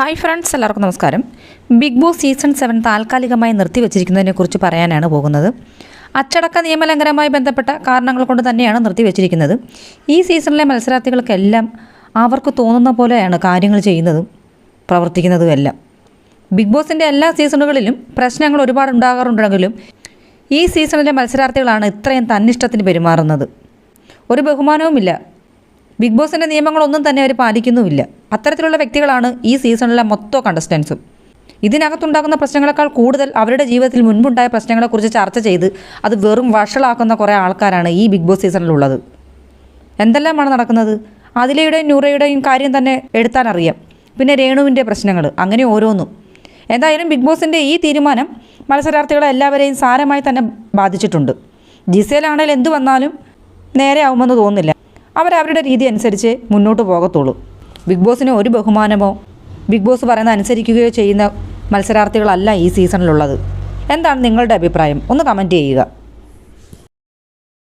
Hi friends, എല്ലാവർക്കും നമസ്കാരം. Big boss season 7 താൽക്കാലികമായി നിർത്തിവെച്ചിരിക്കുന്നതിനെക്കുറിച്ച് പറയാനാണ് പോകുന്നത്. അച്ചടക്ക നിയമലംഘനവുമായി ബന്ധപ്പെട്ട കാരണങ്ങൾ കൊണ്ട് തന്നെയാണ് നിർത്തിവെച്ചിരിക്കുന്നത്. ഈ സീസണിലെ മത്സരാർത്ഥികൾക്കെല്ലാം അവർക്ക് തോന്നുന്ന പോലെയാണ് കാര്യങ്ങൾ ചെയ്യുന്നതും പ്രവർത്തിക്കുന്നതും എല്ലാം. ബിഗ് ബോസിൻ്റെ എല്ലാ സീസണുകളിലും പ്രശ്നങ്ങൾ ഒരുപാട് ഉണ്ടാകാറുണ്ടെങ്കിലും ഈ സീസണിലെ മത്സരാർത്ഥികളാണ് ഇത്രയും തന്നിഷ്ടത്തിന് പെരുമാറുന്നത്. ഒരു ബഹുമാനവുമില്ല. ബിഗ് ബോസിൻ്റെ നിയമങ്ങളൊന്നും തന്നെ അവർ പാലിക്കുന്നുമില്ല. അത്തരത്തിലുള്ള വ്യക്തികളാണ് ഈ സീസണിലെ മൊത്തം കണ്ടസ്റ്റൻസും. ഇതിനകത്തുണ്ടാകുന്ന പ്രശ്നങ്ങളെക്കാൾ കൂടുതൽ അവരുടെ ജീവിതത്തിൽ മുൻപുണ്ടായ പ്രശ്നങ്ങളെക്കുറിച്ച് ചർച്ച ചെയ്ത് അത് വെറും വഷളാക്കുന്ന കുറേ ആൾക്കാരാണ് ഈ ബിഗ് ബോസ് സീസണിലുള്ളത്. എന്തെല്ലാമാണ് നടക്കുന്നത്? അതിലയുടെയും നൂറയുടെയും കാര്യം തന്നെ എടുത്താലറിയാം. പിന്നെ രേണുവിൻ്റെ പ്രശ്നങ്ങൾ, അങ്ങനെ ഓരോന്നും. എന്തായാലും ബിഗ് ബോസിൻ്റെ ഈ തീരുമാനം മത്സരാർത്ഥികളെ എല്ലാവരെയും സാരമായി തന്നെ ബാധിച്ചിട്ടുണ്ട്. ജിസേലാണെങ്കിൽ എന്തു വന്നാലും നേരെ ആവുമെന്ന് തോന്നുന്നില്ല. അവരവരുടെ രീതി അനുസരിച്ച് മുന്നോട്ട് പോകത്തുള്ളൂ. ബിഗ് ബോസിന് ഒരു ബഹുമാനമോ ബിഗ് ബോസ് പറയുന്നത് അനുസരിക്കുകയോ ചെയ്യുന്ന മത്സരാർത്ഥികളല്ല ഈ സീസണിലുള്ളത്. എന്താണ് നിങ്ങളുടെ അഭിപ്രായം? ഒന്ന് കമൻറ്റ് ചെയ്യുക.